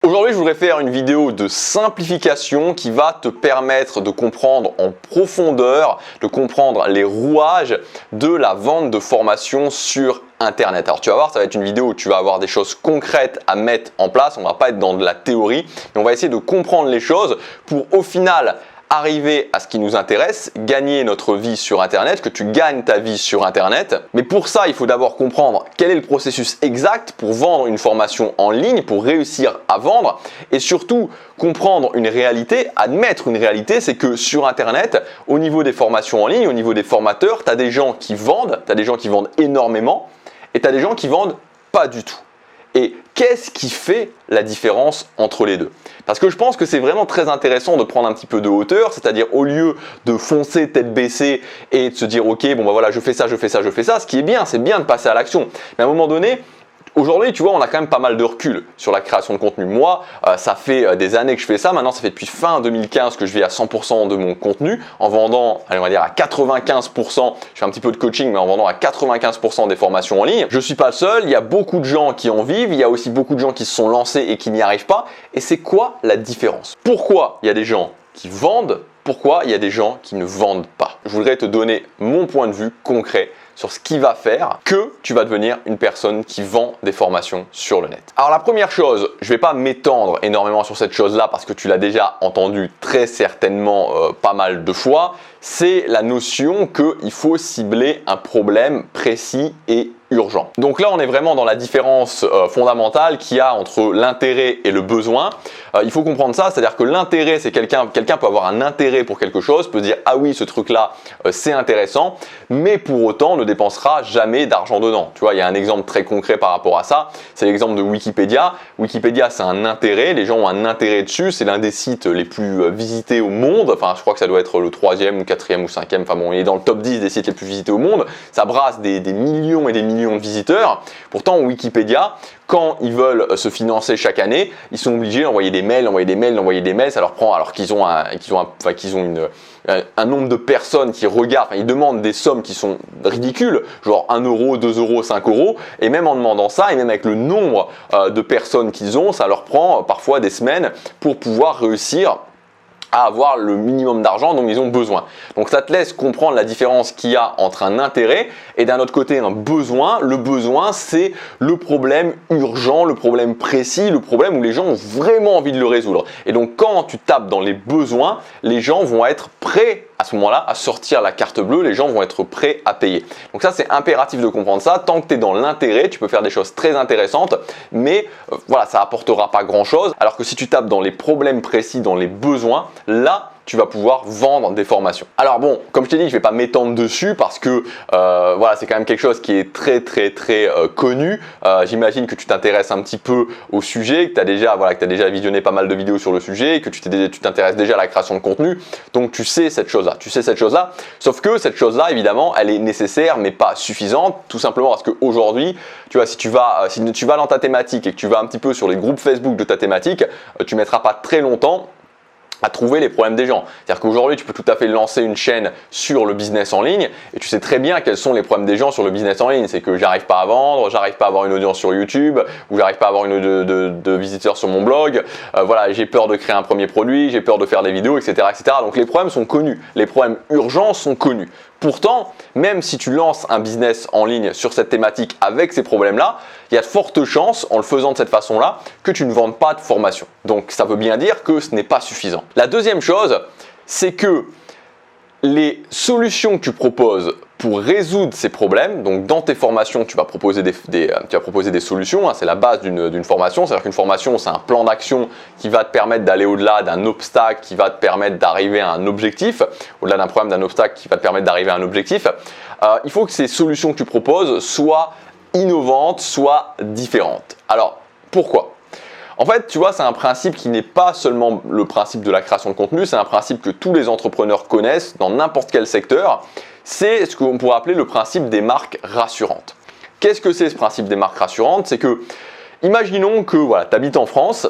Aujourd'hui, je voudrais faire une vidéo de simplification qui va te permettre de comprendre en profondeur, de comprendre les rouages de la vente de formation sur Internet. Alors tu vas voir, ça va être une vidéo où tu vas avoir des choses concrètes à mettre en place. On ne va pas être dans de la théorie, mais on va essayer de comprendre les choses pour au final arriver à ce qui nous intéresse, gagner notre vie sur Internet, que tu gagnes ta vie sur Internet. Mais pour ça, il faut d'abord comprendre quel est le processus exact pour vendre une formation en ligne, pour réussir à vendre et surtout comprendre une réalité, admettre une réalité, c'est que sur Internet, au niveau des formations en ligne, au niveau des formateurs, tu as des gens qui vendent, tu as des gens qui vendent énormément et tu as des gens qui vendent pas du tout. Et qu'est-ce qui fait la différence entre les deux? Parce que je pense que c'est vraiment très intéressant de prendre un petit peu de hauteur, c'est-à-dire au lieu de foncer tête baissée et de se dire ok, bon bah voilà, je fais ça, ce qui est bien, c'est bien de passer à l'action. Mais à un moment donné, aujourd'hui, tu vois, on a quand même pas mal de recul sur la création de contenu. Moi, ça fait des années que je fais ça. Maintenant, ça fait depuis fin 2015 que je vais à 100% de mon contenu en vendant, allez, on va dire à 95%. Je fais un petit peu de coaching, mais en vendant à 95% des formations en ligne. Je ne suis pas le seul. Il y a beaucoup de gens qui en vivent. Il y a aussi beaucoup de gens qui se sont lancés et qui n'y arrivent pas. Et c'est quoi la différence? Pourquoi il y a des gens qui vendent? Pourquoi il y a des gens qui ne vendent pas? Je voudrais te donner mon point de vue concret sur ce qui va faire que tu vas devenir une personne qui vend des formations sur le net. Alors la première chose, je ne vais pas m'étendre énormément sur cette chose-là parce que tu l'as déjà entendu très certainement pas mal de fois, c'est la notion qu'il faut cibler un problème précis et urgent. Donc là, on est vraiment dans la différence fondamentale qu'il y a entre l'intérêt et le besoin. Il faut comprendre ça, c'est-à-dire que l'intérêt, c'est quelqu'un peut avoir un intérêt pour quelque chose, peut se dire ah oui, ce truc-là, c'est intéressant, mais pour autant ne dépensera jamais d'argent dedans. Tu vois, il y a un exemple très concret par rapport à ça, c'est l'exemple de Wikipédia. Wikipédia, c'est un intérêt, les gens ont un intérêt dessus, c'est l'un des sites les plus visités au monde. Enfin, je crois que ça doit être le 3e, 4e ou 5e, enfin bon, il est dans le top 10 des sites les plus visités au monde. Ça brasse des millions et des millions de visiteurs. Pourtant, Wikipédia, quand ils veulent se financer chaque année, ils sont obligés d'envoyer des mails, ça leur prend, alors qu'ils ont un nombre de personnes qui regardent, enfin, ils demandent des sommes qui sont ridicules, genre 1 euro, 2 euros, 5 euros, et même en demandant ça, et même avec le nombre de personnes qu'ils ont, ça leur prend parfois des semaines pour pouvoir réussir à avoir le minimum d'argent dont ils ont besoin. Donc ça te laisse comprendre la différence qu'il y a entre un intérêt et d'un autre côté un besoin. Le besoin, c'est le problème urgent, le problème précis, le problème où les gens ont vraiment envie de le résoudre. Et donc quand tu tapes dans les besoins, les gens vont être prêts à ce moment-là à sortir la carte bleue, les gens vont être prêts à payer. Donc ça, c'est impératif de comprendre ça. Tant que tu es dans l'intérêt, tu peux faire des choses très intéressantes, mais voilà, ça apportera pas grand-chose. Alors que si tu tapes dans les problèmes précis, dans les besoins, là, tu vas pouvoir vendre des formations. Alors bon, comme je t'ai dit, je ne vais pas m'étendre dessus parce que voilà, c'est quand même quelque chose qui est très connu. J'imagine que tu t'intéresses un petit peu au sujet, que tu as déjà visionné pas mal de vidéos sur le sujet, que tu t'intéresses déjà à la création de contenu. Donc tu sais cette chose-là. Sauf que cette chose-là, évidemment, elle est nécessaire mais pas suffisante, tout simplement parce qu'aujourd'hui, tu vois, si tu vas dans ta thématique et que tu vas un petit peu sur les groupes Facebook de ta thématique, tu ne mettras pas très longtemps à trouver les problèmes des gens. C'est-à-dire qu'aujourd'hui, tu peux tout à fait lancer une chaîne sur le business en ligne et tu sais très bien quels sont les problèmes des gens sur le business en ligne. C'est que j'arrive pas à vendre, j'arrive pas à avoir une audience sur YouTube ou j'arrive pas à avoir de visiteurs sur mon blog. Voilà, j'ai peur de créer un premier produit, j'ai peur de faire des vidéos, etc., etc. Donc les problèmes sont connus, les problèmes urgents sont connus. Pourtant, même si tu lances un business en ligne sur cette thématique avec ces problèmes-là, il y a de fortes chances, en le faisant de cette façon-là, que tu ne vendes pas de formation. Donc ça veut bien dire que ce n'est pas suffisant. La deuxième chose, c'est que les solutions que tu proposes pour résoudre ces problèmes, donc dans tes formations, tu vas proposer des solutions, hein, c'est la base d'une formation, c'est-à-dire qu'une formation, c'est un plan d'action qui va te permettre d'aller au-delà d'un obstacle, qui va te permettre d'arriver à un objectif, au-delà d'un problème, d'un obstacle qui va te permettre d'arriver à un objectif. Il faut que ces solutions que tu proposes soient innovantes, soient différentes. Alors, pourquoi ? En fait, tu vois, c'est un principe qui n'est pas seulement le principe de la création de contenu, c'est un principe que tous les entrepreneurs connaissent dans n'importe quel secteur. C'est ce qu'on pourrait appeler le principe des marques rassurantes. Qu'est-ce que c'est ce principe des marques rassurantes? C'est que, imaginons que voilà, tu habites en France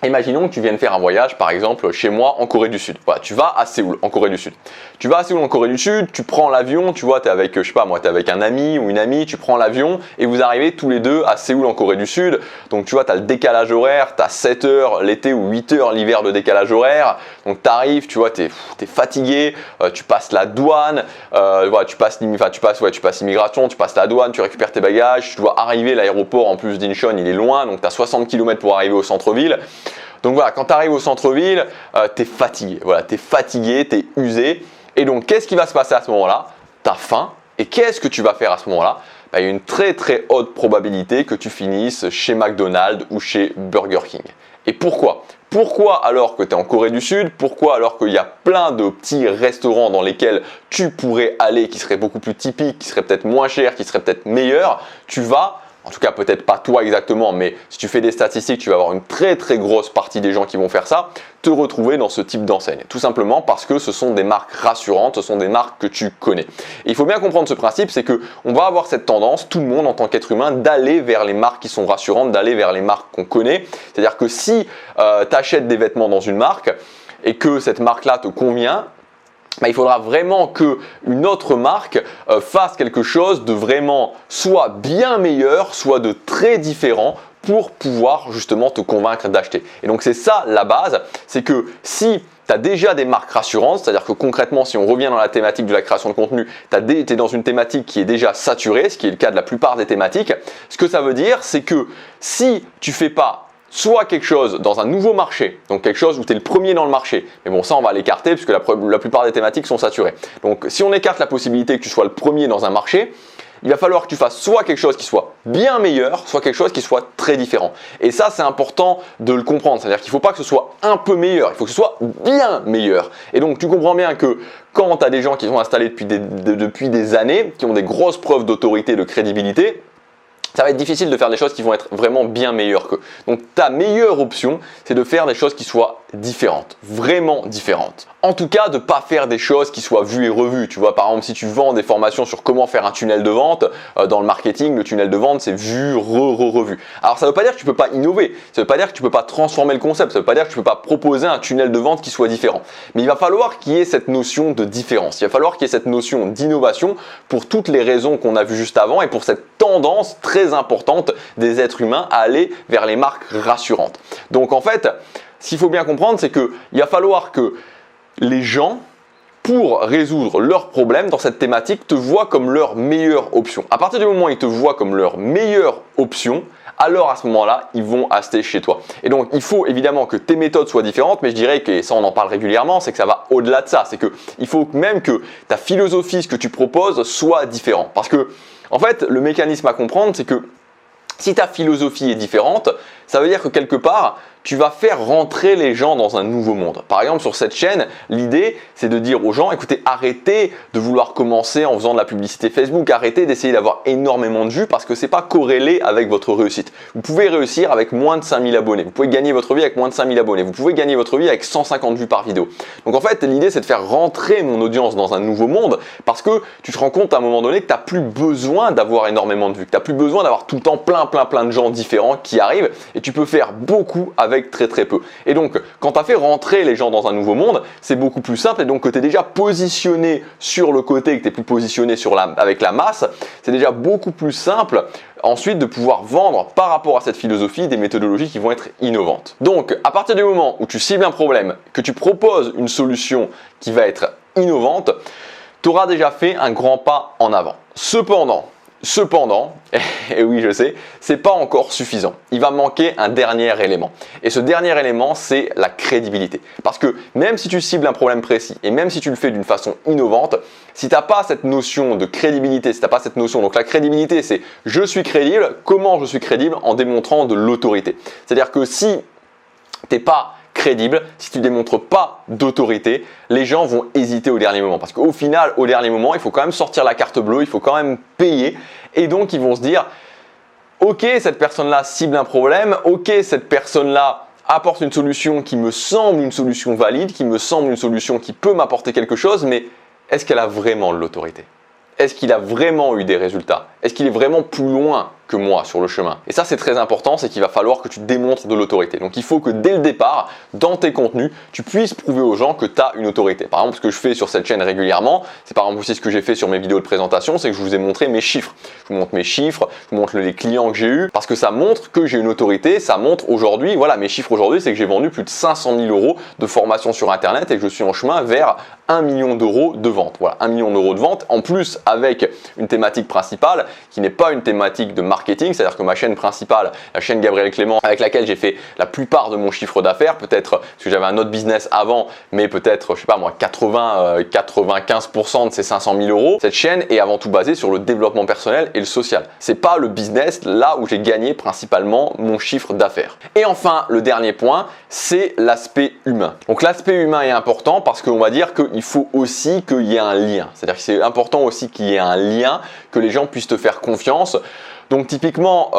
Imaginons que tu viennes faire un voyage, par exemple, chez moi en Corée du Sud. Voilà, tu vas à Séoul, en Corée du Sud. Tu vas à Séoul, en Corée du Sud, tu prends l'avion, tu vois, tu es avec, je sais pas moi, tu es avec un ami ou une amie, tu prends l'avion et vous arrivez tous les deux à Séoul, en Corée du Sud. Donc, tu vois, tu as le décalage horaire, tu as 7 heures l'été ou 8 heures l'hiver de décalage horaire. Donc, tu arrives, tu vois, tu es fatigué, tu passes la douane, voilà, tu passes l'immigration, tu passes la douane, tu récupères tes bagages, tu dois arriver à l'aéroport en plus d'Incheon, il est loin, donc tu as 60 km pour arriver au centre-ville. Donc voilà, quand tu arrives au centre-ville, tu es fatigué. Voilà, tu es fatigué, tu es usé. Et donc, qu'est-ce qui va se passer à ce moment-là? Tu as faim. Et qu'est-ce que tu vas faire à ce moment-là? Il y a une très très haute probabilité que tu finisses chez McDonald's ou chez Burger King. Et pourquoi? Pourquoi alors que tu es en Corée du Sud? Pourquoi alors qu'il y a plein de petits restaurants dans lesquels tu pourrais aller, qui seraient beaucoup plus typiques, qui seraient peut-être moins chers, qui seraient peut-être meilleurs, tu vas, en tout cas peut-être pas toi exactement, mais si tu fais des statistiques, tu vas avoir une très très grosse partie des gens qui vont faire ça, te retrouver dans ce type d'enseigne. Tout simplement parce que ce sont des marques rassurantes, ce sont des marques que tu connais. Et il faut bien comprendre ce principe, c'est que on va avoir cette tendance, tout le monde en tant qu'être humain, d'aller vers les marques qui sont rassurantes, d'aller vers les marques qu'on connaît. C'est-à-dire que si tu achètes des vêtements dans une marque et que cette marque-là te convient, il faudra vraiment qu'une autre marque fasse quelque chose de vraiment soit bien meilleur, soit de très différent pour pouvoir justement te convaincre d'acheter. Et donc c'est ça la base, c'est que si tu as déjà des marques rassurantes, c'est-à-dire que concrètement, si on revient dans la thématique de la création de contenu, tu es dans une thématique qui est déjà saturée, ce qui est le cas de la plupart des thématiques. Ce que ça veut dire, c'est que si tu fais pas soit quelque chose dans un nouveau marché, donc quelque chose où tu es le premier dans le marché, mais bon ça on va l'écarter puisque la plupart des thématiques sont saturées. Donc si on écarte la possibilité que tu sois le premier dans un marché, il va falloir que tu fasses soit quelque chose qui soit bien meilleur, soit quelque chose qui soit très différent. Et ça c'est important de le comprendre, c'est-à-dire qu'il ne faut pas que ce soit un peu meilleur, il faut que ce soit bien meilleur. Et donc tu comprends bien que quand tu as des gens qui sont installés depuis des années, qui ont des grosses preuves d'autorité, de crédibilité, ça va être difficile de faire des choses qui vont être vraiment bien meilleures qu'eux. Donc ta meilleure option, c'est de faire des choses qui soient différentes, vraiment différentes. En tout cas, de ne pas faire des choses qui soient vues et revues. Tu vois, par exemple, si tu vends des formations sur comment faire un tunnel de vente, dans le marketing, le tunnel de vente, c'est vu, revu. Alors, ça ne veut pas dire que tu ne peux pas innover. Ça ne veut pas dire que tu ne peux pas transformer le concept. Ça ne veut pas dire que tu ne peux pas proposer un tunnel de vente qui soit différent. Mais il va falloir qu'il y ait cette notion de différence. Il va falloir qu'il y ait cette notion d'innovation pour toutes les raisons qu'on a vues juste avant et pour cette tendance très importante des êtres humains à aller vers les marques rassurantes. Donc, en fait, ce qu'il faut bien comprendre, c'est qu'il va falloir que les gens, pour résoudre leurs problèmes dans cette thématique, te voient comme leur meilleure option. À partir du moment où ils te voient comme leur meilleure option, alors à ce moment-là, ils vont acheter chez toi. Et donc, il faut évidemment que tes méthodes soient différentes, mais je dirais que, et ça on en parle régulièrement, c'est que ça va au-delà de ça. C'est qu'il faut même que ta philosophie, ce que tu proposes, soit différent. Parce que, en fait, le mécanisme à comprendre, c'est que si ta philosophie est différente, ça veut dire que quelque part, tu vas faire rentrer les gens dans un nouveau monde. Par exemple, sur cette chaîne, l'idée, c'est de dire aux gens, écoutez, arrêtez de vouloir commencer en faisant de la publicité Facebook, arrêtez d'essayer d'avoir énormément de vues parce que ce n'est pas corrélé avec votre réussite. Vous pouvez réussir avec moins de 5000 abonnés, vous pouvez gagner votre vie avec moins de 5000 abonnés, vous pouvez gagner votre vie avec 150 vues par vidéo. Donc en fait, l'idée, c'est de faire rentrer mon audience dans un nouveau monde parce que tu te rends compte à un moment donné que tu n'as plus besoin d'avoir énormément de vues, que tu n'as plus besoin d'avoir tout le temps plein de gens différents qui arrivent et tu peux faire beaucoup avec très peu. Et donc, quand tu as fait rentrer les gens dans un nouveau monde, c'est beaucoup plus simple et donc que tu es déjà positionné sur le côté, que tu n'es plus positionné avec la masse, c'est déjà beaucoup plus simple ensuite de pouvoir vendre par rapport à cette philosophie des méthodologies qui vont être innovantes. Donc, à partir du moment où tu cibles un problème, que tu proposes une solution qui va être innovante, tu auras déjà fait un grand pas en avant. Cependant, et oui je sais, c'est pas encore suffisant. Il va manquer un dernier élément. Et ce dernier élément, c'est la crédibilité. Parce que même si tu cibles un problème précis et même si tu le fais d'une façon innovante, si tu n'as pas cette notion de crédibilité, si tu n'as pas cette notion, donc la crédibilité c'est je suis crédible, comment je suis crédible? En démontrant de l'autorité. C'est-à-dire que si tu n'es pas crédible, si tu ne démontres pas d'autorité, les gens vont hésiter au dernier moment. Parce qu'au final, au dernier moment, il faut quand même sortir la carte bleue, il faut quand même payer. Et donc, ils vont se dire, ok, cette personne-là cible un problème, ok, cette personne-là apporte une solution qui me semble une solution valide, qui me semble une solution qui peut m'apporter quelque chose, mais est-ce qu'elle a vraiment de l'autorité? Est-ce qu'il a vraiment eu des résultats? Est-ce qu'il est vraiment plus loin que moi sur le chemin. Et ça, c'est très important, c'est qu'il va falloir que tu démontres de l'autorité. Donc il faut que dès le départ, dans tes contenus, tu puisses prouver aux gens que tu as une autorité. Par exemple, ce que je fais sur cette chaîne régulièrement, c'est par exemple aussi ce que j'ai fait sur mes vidéos de présentation, c'est que je vous ai montré mes chiffres. Je vous montre mes chiffres, je vous montre les clients que j'ai eus, parce que ça montre que j'ai une autorité, ça montre aujourd'hui, voilà, mes chiffres aujourd'hui, c'est que j'ai vendu plus de 500 000 € de formation sur Internet et que je suis en chemin vers 1 million d'euros de vente. Voilà, 1 million d'euros de vente, en plus avec une thématique principale qui n'est pas une thématique de marketing, c'est-à-dire que ma chaîne principale, la chaîne Gabriel Clément, avec laquelle j'ai fait la plupart de mon chiffre d'affaires, peut-être parce que j'avais un autre business avant, mais peut-être, je sais pas moi, 95% de ces 500 000 €, cette chaîne est avant tout basée sur le développement personnel et le social. C'est pas le business là où j'ai gagné principalement mon chiffre d'affaires. Et enfin, le dernier point, c'est l'aspect humain. Donc l'aspect humain est important parce qu'on va dire qu'il faut aussi qu'il y ait un lien. C'est-à-dire que c'est important aussi qu'il y ait un lien, que les gens puissent te faire confiance. Donc typiquement,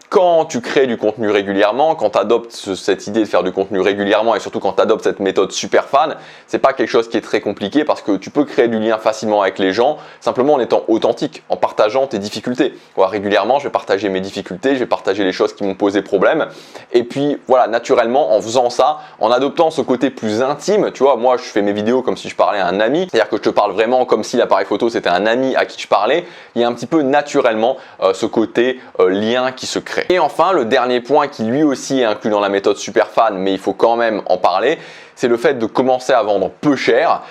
quand tu crées du contenu régulièrement, quand tu adoptes cette idée de faire du contenu régulièrement et surtout quand tu adoptes cette méthode super fan, c'est pas quelque chose qui est très compliqué parce que tu peux créer du lien facilement avec les gens simplement en étant authentique, en partageant tes difficultés. Voilà, régulièrement, je vais partager mes difficultés, je vais partager les choses qui m'ont posé problème et puis voilà, naturellement, en faisant ça, en adoptant ce côté plus intime, tu vois, moi je fais mes vidéos comme si je parlais à un ami, c'est-à-dire que je te parle vraiment comme si l'appareil photo c'était un ami à qui je parlais, il y a un petit peu naturellement ce côté lien qui se crée. Et enfin, le dernier point qui lui aussi est inclus dans la méthode super fan, mais il faut quand même en parler, c'est le fait de commencer à vendre peu cher.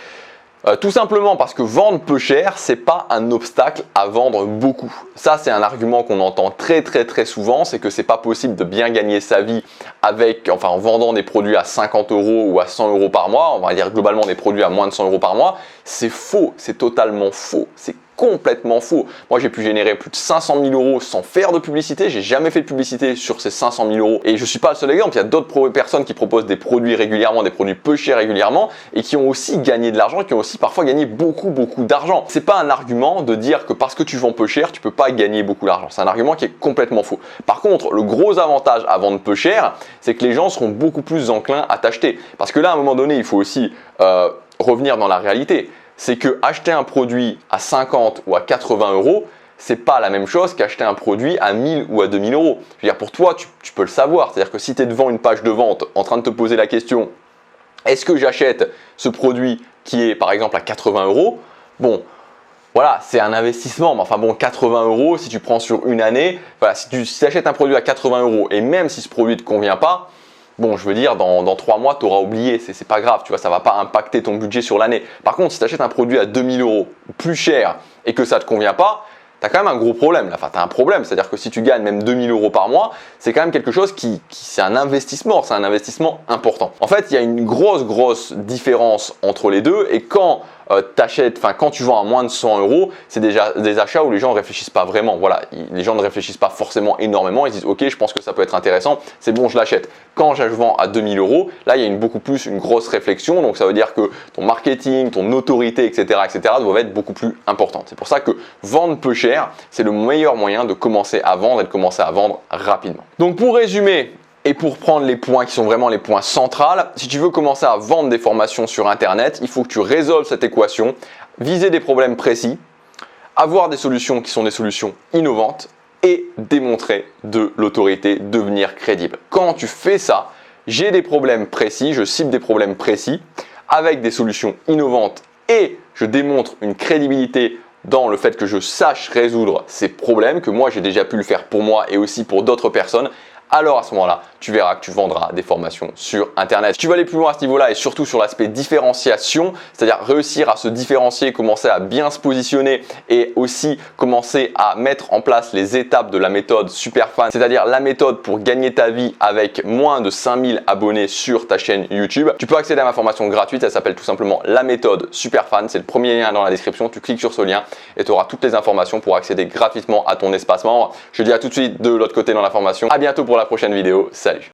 Tout simplement parce que vendre peu cher, c'est pas un obstacle à vendre beaucoup. Ça, c'est un argument qu'on entend très souvent, c'est que c'est pas possible de bien gagner sa vie en vendant des produits à 50 € ou à 100 € par mois. On va dire globalement des produits à moins de 100 € par mois. C'est faux, c'est totalement faux. C'est complètement faux. Moi, j'ai pu générer plus de 500 000 € sans faire de publicité. J'ai jamais fait de publicité sur ces 500 000 € et je suis pas le seul exemple. Il y a d'autres personnes qui proposent des produits régulièrement, des produits peu chers régulièrement et qui ont aussi gagné de l'argent, qui ont aussi parfois gagné beaucoup d'argent. C'est pas un argument de dire que parce que tu vends peu cher, tu peux pas gagner beaucoup d'argent. C'est un argument qui est complètement faux. Par contre, le gros avantage à vendre peu cher, c'est que les gens seront beaucoup plus enclins à t'acheter. Parce que là, à un moment donné, il faut aussi revenir dans la réalité. C'est que acheter un produit à 50 ou à 80 €, c'est pas la même chose qu'acheter un produit à 1000 ou à 2000 €. Je veux dire, pour toi, tu peux le savoir. C'est-à-dire que si tu es devant une page de vente en train de te poser la question, est-ce que j'achète ce produit qui est par exemple à 80 €? Bon, voilà, c'est un investissement. Mais enfin bon, 80 € si tu prends sur une année, voilà, si tu achètes un produit à 80 € et même si ce produit ne te convient pas, bon, je veux dire, dans 3 mois, tu auras oublié, c'est pas grave, tu vois, ça va pas impacter ton budget sur l'année. Par contre, si tu achètes un produit à 2000 € plus cher et que ça ne te convient pas, tu as quand même un gros problème là. Enfin, tu as un problème, c'est-à-dire que si tu gagnes même 2000 € par mois, c'est quand même quelque chose c'est un investissement important. En fait, il y a une grosse différence entre les deux et quand quand tu vends à moins de 100 €, c'est déjà des achats où les gens ne réfléchissent pas vraiment. Voilà, les gens ne réfléchissent pas forcément énormément. Ils disent ok, je pense que ça peut être intéressant, c'est bon, je l'achète. Quand je vends à 2000 €, là il y a une grosse réflexion. Donc ça veut dire que ton marketing, ton autorité, etc., doivent être beaucoup plus importantes. C'est pour ça que vendre peu cher, c'est le meilleur moyen de commencer à vendre et de commencer à vendre rapidement. Donc pour résumer, et pour prendre les points qui sont vraiment les points centraux, si tu veux commencer à vendre des formations sur Internet, il faut que tu résolves cette équation, viser des problèmes précis, avoir des solutions qui sont des solutions innovantes et démontrer de l'autorité, devenir crédible. Quand tu fais ça, j'ai des problèmes précis, je cible des problèmes précis avec des solutions innovantes et je démontre une crédibilité dans le fait que je sache résoudre ces problèmes, que moi j'ai déjà pu le faire pour moi et aussi pour d'autres personnes. Alors à ce moment-là, tu verras que tu vendras des formations sur Internet. Si tu veux aller plus loin à ce niveau-là et surtout sur l'aspect différenciation, c'est-à-dire réussir à se différencier, commencer à bien se positionner et aussi commencer à mettre en place les étapes de la méthode Superfan, c'est-à-dire la méthode pour gagner ta vie avec moins de 5000 abonnés sur ta chaîne YouTube, tu peux accéder à ma formation gratuite. Elle s'appelle tout simplement la méthode Superfan. C'est le premier lien dans la description. Tu cliques sur ce lien et tu auras toutes les informations pour accéder gratuitement à ton espace membre. Je te dis à tout de suite de l'autre côté dans la formation. À bientôt pour la prochaine vidéo. Salut.